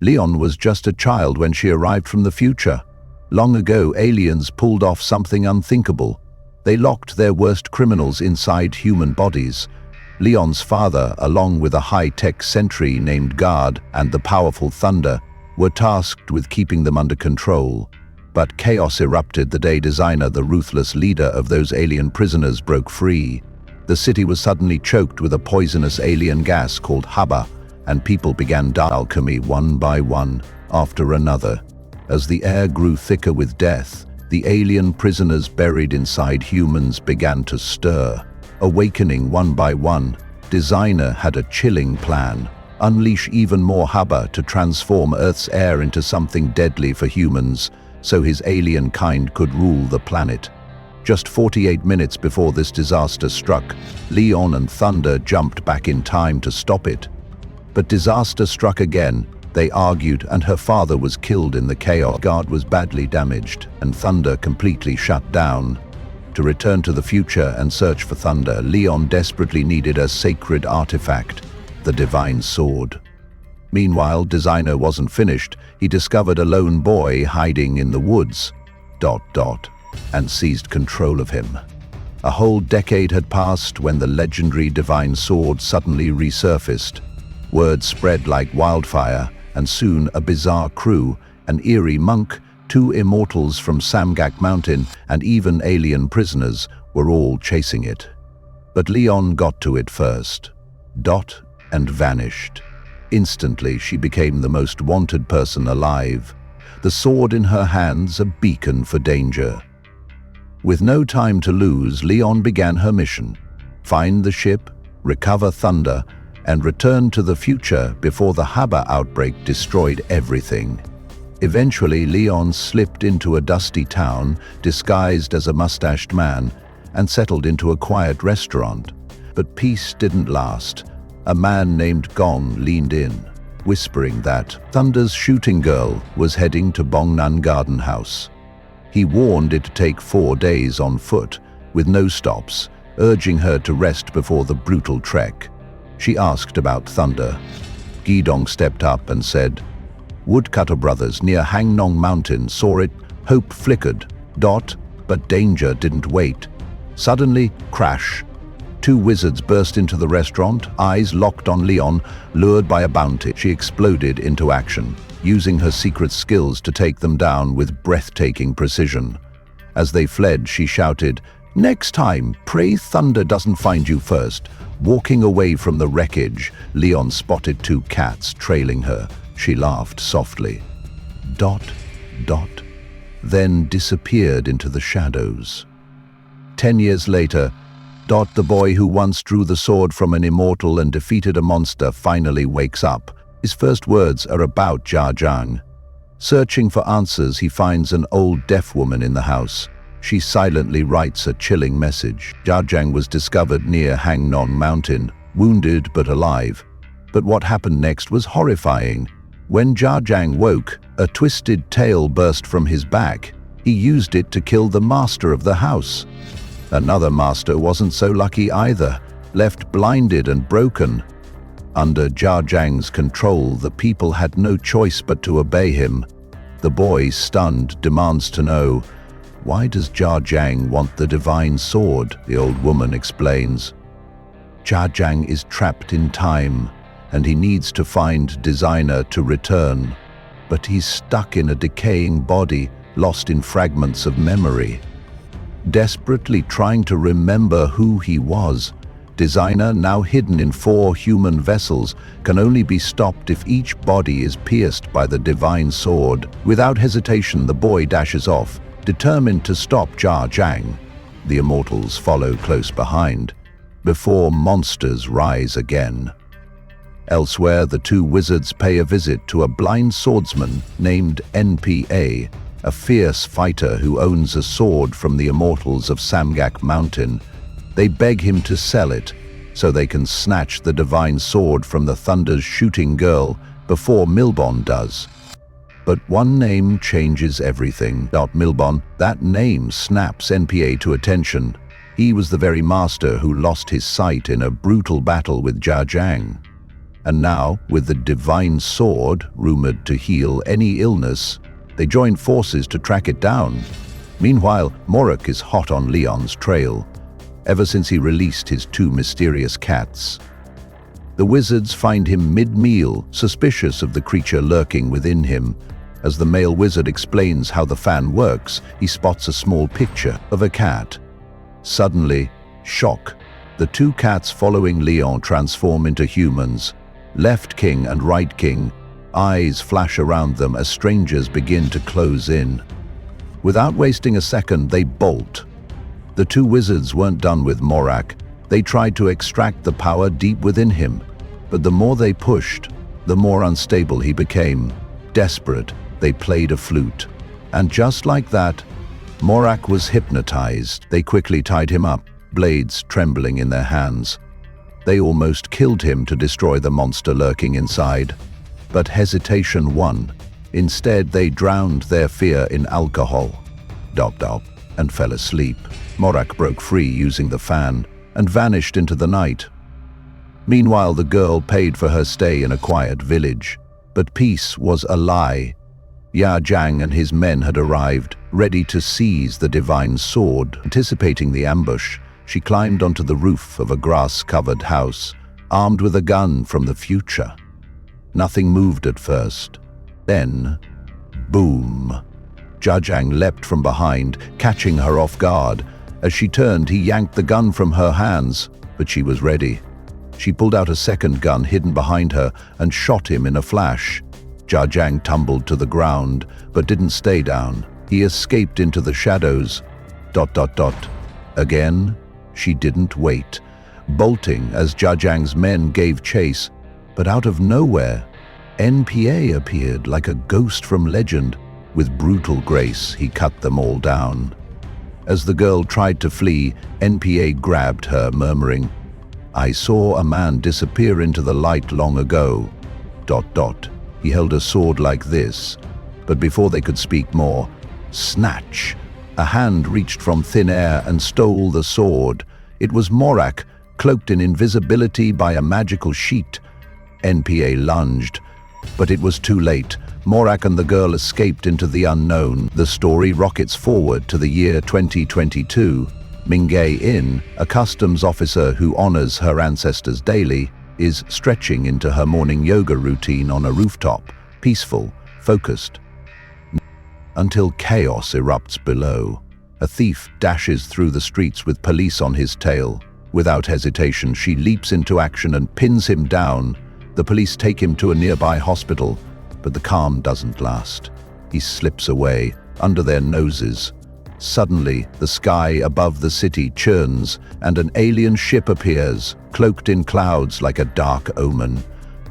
Leon was just a child when she arrived from the future. Long ago, aliens pulled off something unthinkable. They locked their worst criminals inside human bodies. Leon's father, along with a high-tech sentry named Guard and the powerful Thunder, were tasked with keeping them under control. But chaos erupted the day Designer, the ruthless leader of those alien prisoners, broke free. The city was suddenly choked with a poisonous alien gas called haba, and people began dying alchemy one by one, after another. As the air grew thicker with death, the alien prisoners buried inside humans began to stir. Awakening one by one, Designer had a chilling plan: unleash even more haba to transform Earth's air into something deadly for humans, so his alien kind could rule the planet. Just 48 minutes before this disaster struck, Leon and Thunder jumped back in time to stop it. But disaster struck again. They argued, and her father was killed in the chaos. Guard was badly damaged, and Thunder completely shut down. To return to the future and search for Thunder, Leon desperately needed a sacred artifact, the Divine Sword. Meanwhile, Designer wasn't finished. He discovered a lone boy hiding in the woods, and seized control of him. A whole decade had passed when the legendary Divine Sword suddenly resurfaced. Word spread like wildfire, and soon a bizarre crew, an eerie monk, 2 immortals from Samgak Mountain, and even alien prisoners were all chasing it. But Leon got to it first. And vanished. Instantly, she became the most wanted person alive, the sword in her hands a beacon for danger. With no time to lose, Leon began her mission: find the ship, recover Thunder, and return to the future before the haba outbreak destroyed everything. Eventually, Leon slipped into a dusty town, disguised as a mustached man, and settled into a quiet restaurant. But peace didn't last. A man named Gong leaned in, whispering that Thunder's shooting girl was heading to Bongnan Garden House. He warned it'd take 4 days on foot, with no stops, urging her to rest before the brutal trek. She asked about Thunder. Gidong stepped up and said, "Woodcutter brothers near Hangnong Mountain saw it, hope flickered, but danger didn't wait. Suddenly, crash. 2 wizards burst into the restaurant, eyes locked on Leon, lured by a bounty. She exploded into action, using her secret skills to take them down with breathtaking precision. As they fled, she shouted, 'Next time, pray Thunder doesn't find you first.' Walking away from the wreckage, Leon spotted 2 cats trailing her. She laughed softly. Then disappeared into the shadows. 10 years later, the boy who once drew the sword from an immortal and defeated a monster finally wakes up. His first words are about Jia Zhang. Searching for answers, he finds an old deaf woman in the house. She silently writes a chilling message. Jia Zhang was discovered near Hangnon Mountain, wounded but alive. But what happened next was horrifying. When Jia Zhang woke, a twisted tail burst from his back. He used it to kill the master of the house. Another master wasn't so lucky either, left blinded and broken. Under Jia Zhang's control, the people had no choice but to obey him. The boy, stunned, demands to know, "Why does Jia Zhang want the divine sword?" The old woman explains. Jia Zhang is trapped in time, and he needs to find Designer to return. But he's stuck in a decaying body, lost in fragments of memory. Desperately trying to remember who he was, Designer, now hidden in 4 human vessels, can only be stopped if each body is pierced by the divine sword. Without hesitation, the boy dashes off, determined to stop Jia Zhang. The immortals follow close behind, before monsters rise again. Elsewhere, the 2 wizards pay a visit to a blind swordsman named NPA, a fierce fighter who owns a sword from the immortals of Samgak Mountain. They beg him to sell it, so they can snatch the divine sword from the Thunder's shooting girl before Milbon does. But one name changes everything. Milbon, that name snaps NPA to attention. He was the very master who lost his sight in a brutal battle with Jia Zhang. And now, with the divine sword, rumored to heal any illness, they join forces to track it down. Meanwhile, Morak is hot on Leon's trail, ever since he released his two mysterious cats. The wizards find him mid-meal, suspicious of the creature lurking within him. As the male wizard explains how the fan works, he spots a small picture of a cat. Suddenly, shock. The two cats following Leon transform into humans. Left king and right king. Eyes flash around them as strangers begin to close in. Without wasting a second, they bolt. The two wizards weren't done with Morak. They tried to extract the power deep within him, but the more they pushed, the more unstable he became. Desperate, they played a flute. And just like that, Morak was hypnotized. They quickly tied him up, blades trembling in their hands. They almost killed him to destroy the monster lurking inside. But hesitation won. Instead, they drowned their fear in alcohol. And fell asleep. Morak broke free using the fan and vanished into the night. Meanwhile, the girl paid for her stay in a quiet village. But peace was a lie. Ya Jiang and his men had arrived, ready to seize the divine sword. Anticipating the ambush, she climbed onto the roof of a grass-covered house, armed with a gun from the future. Nothing moved at first. Then, boom. Ya Jiang leapt from behind, catching her off guard. As she turned, he yanked the gun from her hands, but she was ready. She pulled out a second gun hidden behind her and shot him in a flash. Ya Jiang tumbled to the ground, but didn't stay down. He escaped into the shadows. Again, she didn't wait, bolting as Ya Jiang's men gave chase. But out of nowhere, NPA appeared like a ghost from legend. With brutal grace, he cut them all down. As the girl tried to flee, NPA grabbed her, murmuring, "I saw a man disappear into the light long ago." He held a sword like this, but before they could speak more, snatch! A hand reached from thin air and stole the sword. It was Morak, cloaked in invisibility by a magical sheet. NPA lunged, but it was too late. Morak and the girl escaped into the unknown. The story rockets forward to the year 2022. Mingay In, a customs officer who honors her ancestors daily, is stretching into her morning yoga routine on a rooftop, peaceful, focused, until chaos erupts below. A thief dashes through the streets with police on his tail. Without hesitation, she leaps into action and pins him down. The police take him to a nearby hospital, but the calm doesn't last. He slips away, under their noses. Suddenly, the sky above the city churns, and an alien ship appears, cloaked in clouds like a dark omen.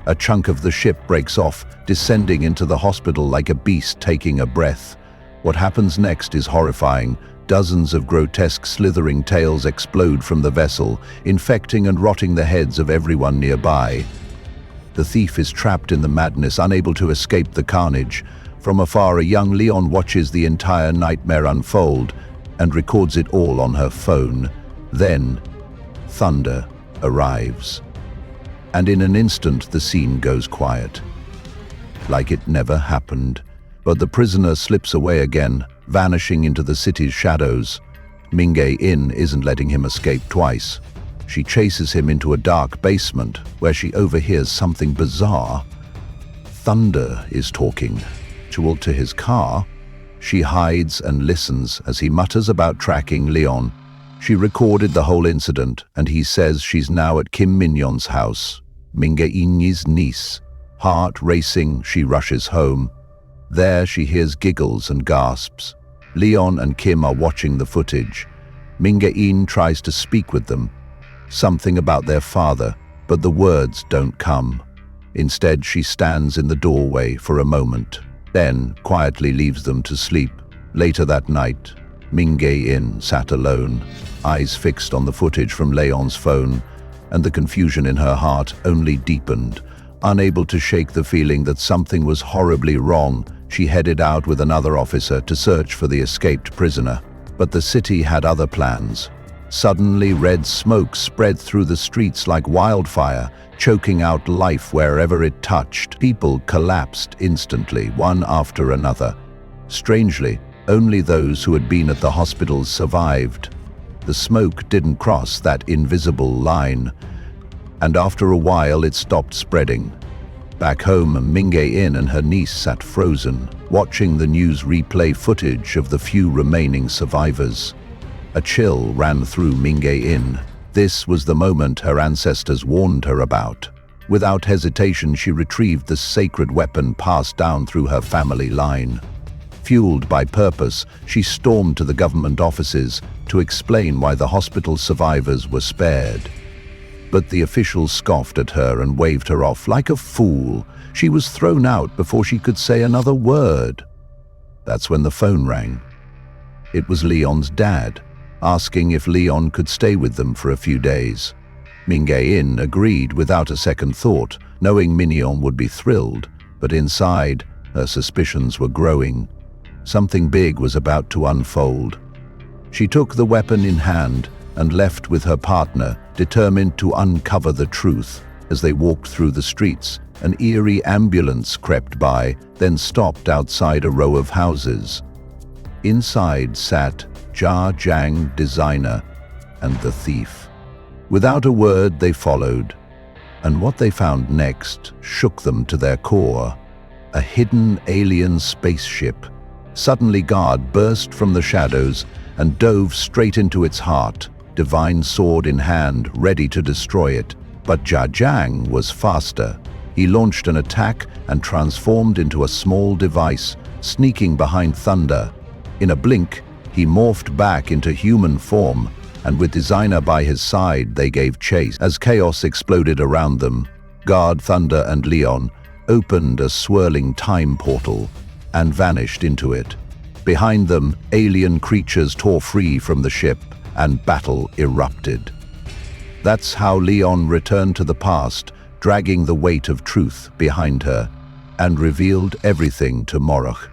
A chunk of the ship breaks off, descending into the hospital like a beast taking a breath. What happens next is horrifying. Dozens of grotesque slithering tails explode from the vessel, infecting and rotting the heads of everyone nearby. The thief is trapped in the madness, unable to escape the carnage. From afar, a young Leon watches the entire nightmare unfold and records it all on her phone. Then, thunder arrives. And in an instant, the scene goes quiet, like it never happened. But the prisoner slips away again, vanishing into the city's shadows. Mingay In isn't letting him escape twice. She chases him into a dark basement, where she overhears something bizarre. Thunder is talking. To his car, she hides and listens as he mutters about tracking Leon. She recorded the whole incident, and he says she's now at Kim Minyon's house, Mingay In's niece. Heart racing, she rushes home. There she hears giggles and gasps. Leon and Kim are watching the footage. Mingay In tries to speak with them, something about their father, but the words don't come. Instead, she stands in the doorway for a moment, then quietly leaves them to sleep. Later that night, Mingay In sat alone, eyes fixed on the footage from Leon's phone, and the confusion in her heart only deepened. Unable to shake the feeling that something was horribly wrong, she headed out with another officer to search for the escaped prisoner. But the city had other plans. Suddenly, red smoke spread through the streets like wildfire, choking out life wherever it touched. People collapsed instantly, one after another. Strangely, only those who had been at the hospitals survived. The smoke didn't cross that invisible line, and after a while it stopped spreading. Back home, Mingei In and her niece sat frozen, watching the news replay footage of the few remaining survivors. A chill ran through Mingei In. This was the moment her ancestors warned her about. Without hesitation, she retrieved the sacred weapon passed down through her family line. Fueled by purpose, she stormed to the government offices to explain why the hospital survivors were spared. But the officials scoffed at her and waved her off like a fool. She was thrown out before she could say another word. That's when the phone rang. It was Leon's dad, asking if Leon could stay with them for a few days. Mingei In agreed without a second thought, knowing Mignon would be thrilled, but inside, her suspicions were growing. Something big was about to unfold. She took the weapon in hand and left with her partner, determined to uncover the truth. As they walked through the streets, an eerie ambulance crept by, then stopped outside a row of houses. Inside sat Jia Jiang, designer, and the thief. Without a word, they followed, and what they found next shook them to their core. A hidden alien spaceship. Suddenly, guard burst from the shadows and dove straight into its heart, divine sword in hand, ready to destroy it. But Jia Jiang was faster. He launched an attack and transformed into a small device, sneaking behind Thunder. In a blink, he morphed back into human form, and with Designer by his side, they gave chase. As chaos exploded around them, Guard, Thunder, and Leon opened a swirling time portal and vanished into it. Behind them, alien creatures tore free from the ship, and battle erupted. That's how Leon returned to the past, dragging the weight of truth behind her, and revealed everything to Morag.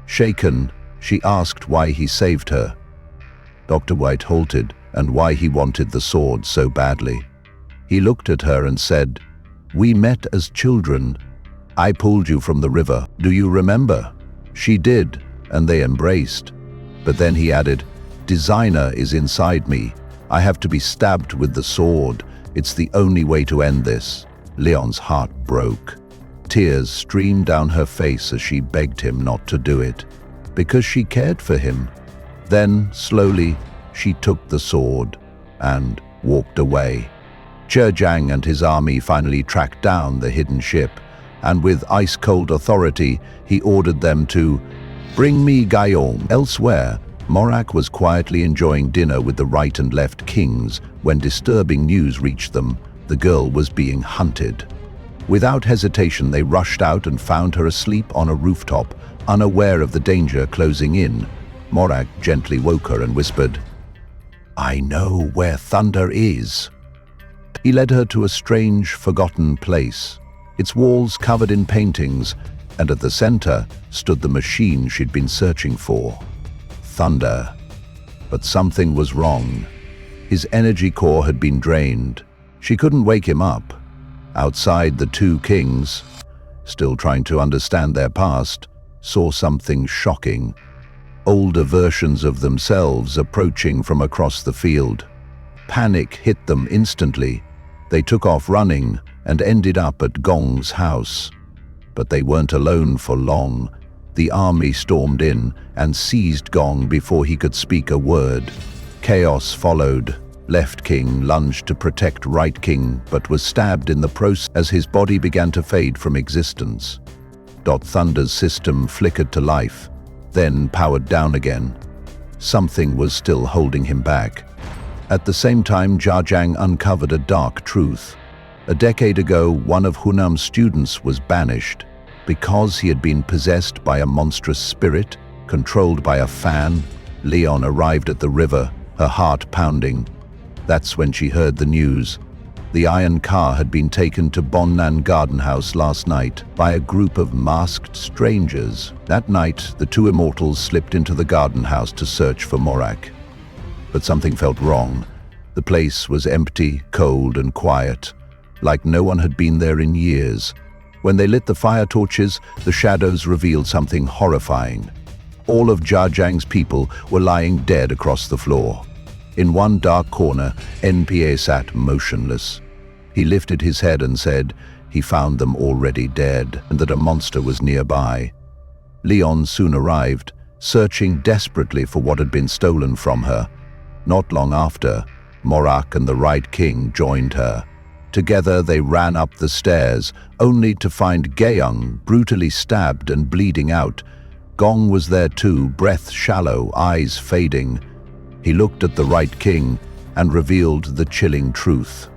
Shaken, she asked why he saved her. Dr. White halted, and why he wanted the sword so badly. He looked at her and said, "We met as children. I pulled you from the river. Do you remember?" She did, and they embraced. But then he added, "Designer is inside me. I have to be stabbed with the sword. It's the only way to end this." Leon's heart broke. Tears streamed down her face as she begged him not to do it, because she cared for him. Then, slowly, she took the sword and walked away. Jiang and his army finally tracked down the hidden ship, and with ice-cold authority, he ordered them to bring me Guyong. Elsewhere, Morag was quietly enjoying dinner with the right and left kings when disturbing news reached them. The girl was being hunted. Without hesitation, they rushed out and found her asleep on a rooftop, unaware of the danger closing in. Morag gently woke her and whispered, "I know where Thunder is." He led her to a strange, forgotten place, its walls covered in paintings, and at the center stood the machine she'd been searching for. Thunder. But something was wrong. His energy core had been drained. She couldn't wake him up. Outside, the two kings, still trying to understand their past, saw something shocking. Older versions of themselves approaching from across the field. Panic hit them instantly. They took off running and ended up at Gong's house. But they weren't alone for long. The army stormed in and seized Gong before he could speak a word. Chaos followed. Left King lunged to protect Right King, but was stabbed in the process as his body began to fade from existence. Thunder's system flickered to life, then powered down again. Something was still holding him back. At the same time, Jia Jiang uncovered a dark truth. A decade ago, one of Hunam's students was banished because he had been possessed by a monstrous spirit, controlled by a fan. Leon arrived at the river, her heart pounding. That's when she heard the news. The iron car had been taken to Bonnan Garden House last night by a group of masked strangers. That night, the two immortals slipped into the garden house to search for Morag. But something felt wrong. The place was empty, cold, and quiet, like no one had been there in years. When they lit the fire torches, the shadows revealed something horrifying. All of Jia Jiang's people were lying dead across the floor. In one dark corner, NPA sat motionless. He lifted his head and said he found them already dead and that a monster was nearby. Leon soon arrived, searching desperately for what had been stolen from her. Not long after, Morak and the Right King joined her. Together they ran up the stairs, only to find Geyang brutally stabbed and bleeding out. Gong was there too, breath shallow, eyes fading. He looked at the Right King and revealed the chilling truth.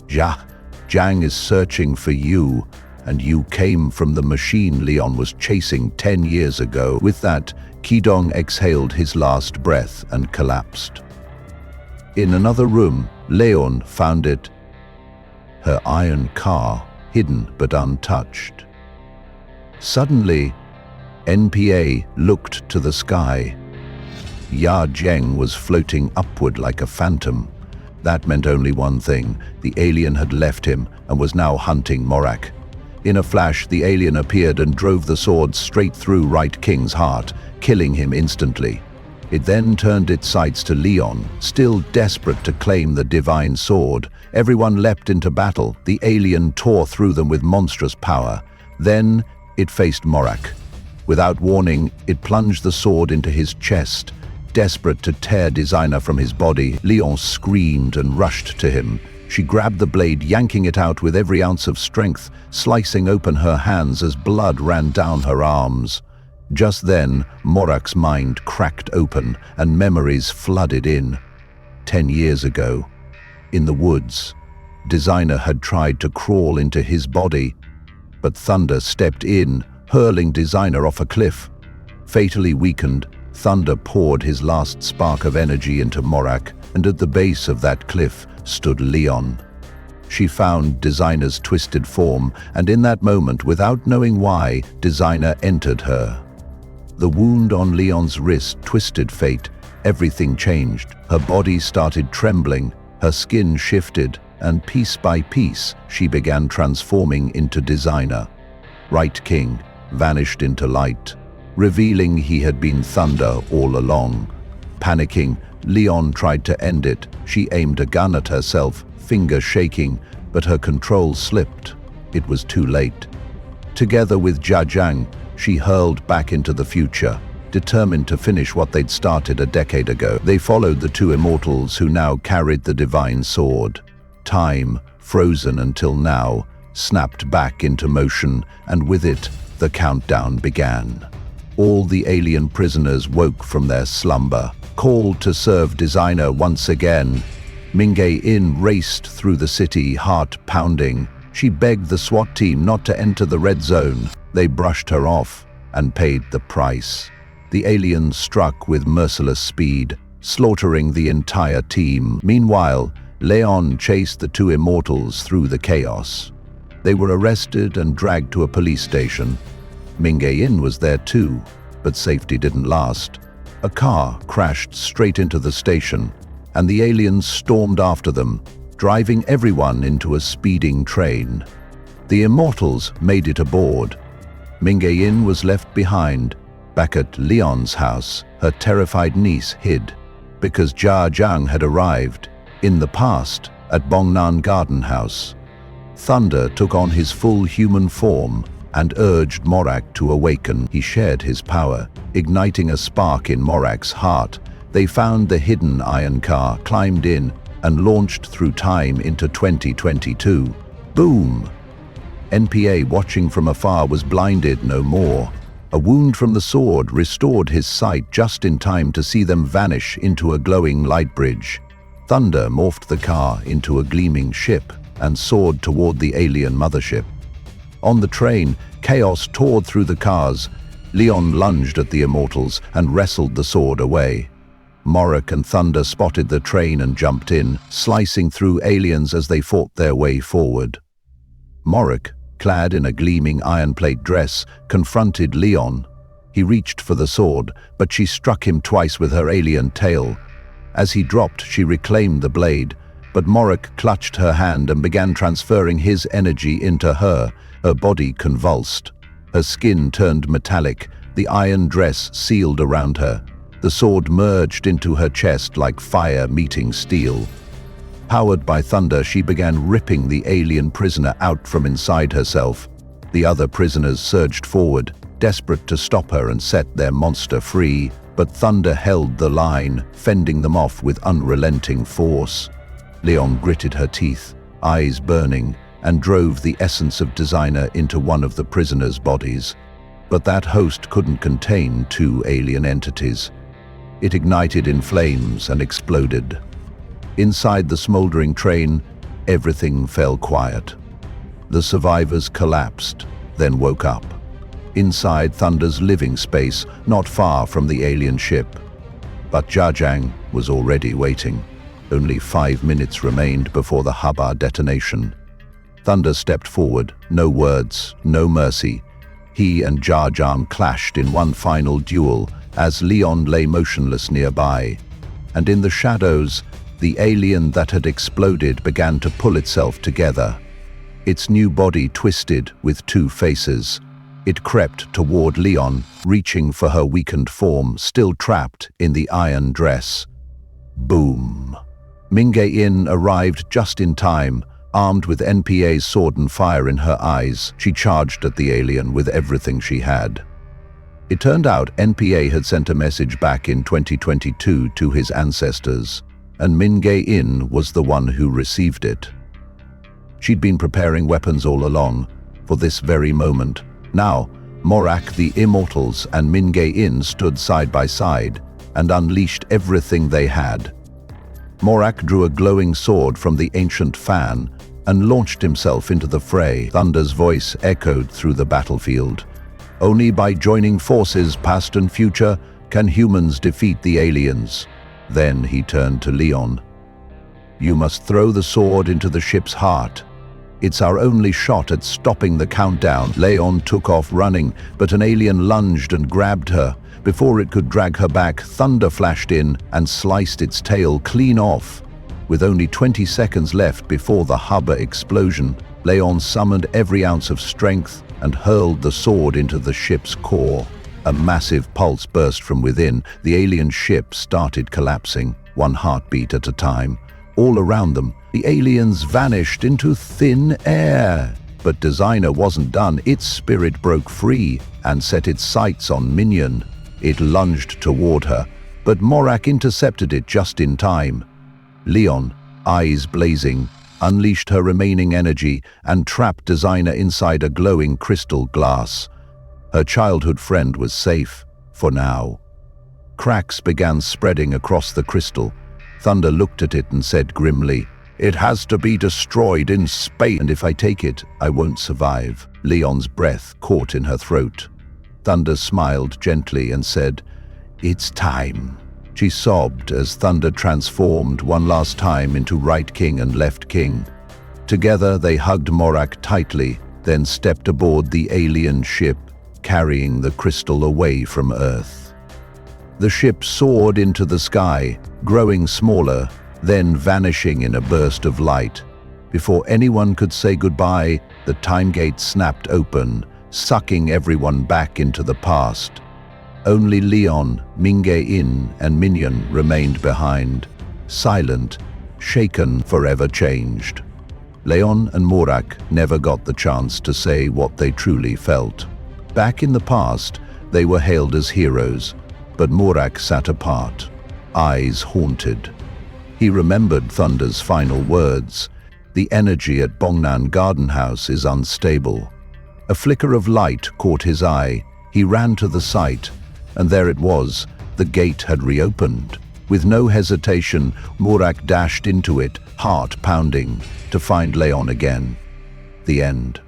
Jiang is searching for you, and you came from the machine Leon was chasing 10 years ago. With that, Qidong exhaled his last breath and collapsed. In another room, Leon found it, her iron car, hidden but untouched. Suddenly, NPA looked to the sky. Ya Zheng was floating upward like a phantom. That meant only one thing: the alien had left him and was now hunting Morak. In a flash, the alien appeared and drove the sword straight through Right King's heart, killing him instantly. It then turned its sights to Leon, still desperate to claim the divine sword. Everyone leapt into battle. The alien tore through them with monstrous power. Then it faced Morak. Without warning, it plunged the sword into his chest. Desperate to tear Designer from his body, Leon screamed and rushed to him. She grabbed the blade, yanking it out with every ounce of strength, slicing open her hands as blood ran down her arms. Just then, Morak's mind cracked open and memories flooded in. 10 years ago, in the woods, Designer had tried to crawl into his body, but Thunder stepped in, hurling Designer off a cliff. Fatally weakened, Thunder poured his last spark of energy into Morak, and at the base of that cliff stood Leon. She found Designer's twisted form, and in that moment, without knowing why, Designer entered her. The wound on Leon's wrist twisted fate. Everything changed. Her body started trembling, her skin shifted, and piece by piece, she began transforming into Designer. Right King vanished into light, revealing he had been Thunder all along. Panicking, Leon tried to end it. She aimed a gun at herself, finger shaking, but her control slipped. It was too late. Together with Jia Jiang, she hurled back into the future, determined to finish what they'd started a decade ago. They followed the two immortals who now carried the divine sword. Time, frozen until now, snapped back into motion, and with it, the countdown began. All the alien prisoners woke from their slumber, called to serve Designer once again. Mingei-in raced through the city, heart pounding. She begged the SWAT team not to enter the red zone. They brushed her off and paid the price. The aliens struck with merciless speed, slaughtering the entire team. Meanwhile, Leon chased the two immortals through the chaos. They were arrested and dragged to a police station. Mingei-in was there too, but safety didn't last. A car crashed straight into the station, and the aliens stormed after them, driving everyone into a speeding train. The immortals made it aboard. Mingei-in was left behind. Back at Leon's house, her terrified niece hid, because Jia Jiang had arrived, in the past, at Bongnan Garden House. Thunder took on his full human form and urged Morak to awaken. He shared his power, igniting a spark in Morak's heart. They found the hidden iron car, climbed in, and launched through time into 2022. Boom! NPA, watching from afar, was blinded no more. A wound from the sword restored his sight just in time to see them vanish into a glowing light bridge. Thunder morphed the car into a gleaming ship and soared toward the alien mothership. On the train, chaos tore through the cars. Leon lunged at the immortals and wrestled the sword away. Morak and Thunder spotted the train and jumped in, slicing through aliens as they fought their way forward. Morak, clad in a gleaming iron plate dress, confronted Leon. He reached for the sword, but she struck him twice with her alien tail. As he dropped, she reclaimed the blade, but Morak clutched her hand and began transferring his energy into her. Her body convulsed. Her skin turned metallic, the iron dress sealed around her. The sword merged into her chest like fire meeting steel. Powered by thunder, she began ripping the alien prisoner out from inside herself. The other prisoners surged forward, desperate to stop her and set their monster free, but thunder held the line, fending them off with unrelenting force. Leon gritted her teeth, eyes burning, and drove the essence of Designer into one of the prisoners' bodies. But that host couldn't contain two alien entities. It ignited in flames and exploded. Inside the smoldering train, everything fell quiet. The survivors collapsed, then woke up. Inside Thunder's living space, not far from the alien ship. But Jiajang was already waiting. Only 5 minutes remained before the Haba detonation. Thunder stepped forward, no words, no mercy. He and Jiajang clashed in one final duel as Leon lay motionless nearby. And in the shadows, the alien that had exploded began to pull itself together. Its new body twisted with two faces. It crept toward Leon, reaching for her weakened form, still trapped in the iron dress. Boom! Mingei-in arrived just in time, armed with NPA's sword and fire in her eyes. She charged at the alien with everything she had. It turned out NPA had sent a message back in 2022 to his ancestors, and Mingei-in was the one who received it. She'd been preparing weapons all along, for this very moment. Now, Morak, the Immortals, and Mingei-in stood side by side and unleashed everything they had. Morak drew a glowing sword from the ancient fan and launched himself into the fray. Thunder's voice echoed through the battlefield. Only by joining forces, past and future, can humans defeat the aliens. Then he turned to Leon. You must throw the sword into the ship's heart. It's our only shot at stopping the countdown. Leon took off running, but an alien lunged and grabbed her. Before it could drag her back, thunder flashed in and sliced its tail clean off. With only 20 seconds left before the Haba explosion, Leon summoned every ounce of strength and hurled the sword into the ship's core. A massive pulse burst from within. The alien ship started collapsing, one heartbeat at a time. All around them, the aliens vanished into thin air. But Designer wasn't done. Its spirit broke free and set its sights on Minion. It lunged toward her, but Morak intercepted it just in time. Leon, eyes blazing, unleashed her remaining energy and trapped Designer inside a glowing crystal glass. Her childhood friend was safe, for now. Cracks began spreading across the crystal. Thunder looked at it and said grimly, "It has to be destroyed in space, and if I take it, I won't survive." Leon's breath caught in her throat. Thunder smiled gently and said, "It's time." She sobbed as Thunder transformed one last time into Right King and Left King. Together they hugged Morak tightly, then stepped aboard the alien ship, carrying the crystal away from Earth. The ship soared into the sky, growing smaller, then vanishing in a burst of light. Before anyone could say goodbye, the time gate snapped open, sucking everyone back into the past. Only Leon, Mingei-in, and Minion remained behind, silent, shaken, forever changed. Leon and Morak never got the chance to say what they truly felt. Back in the past, they were hailed as heroes, but Morak sat apart, eyes haunted. He remembered Thunder's final words, "The energy at Bongnan Garden House is unstable." A flicker of light caught his eye. He ran to the site, and there it was. The gate had reopened. With no hesitation, Morak dashed into it, heart pounding, to find Leon again. The end.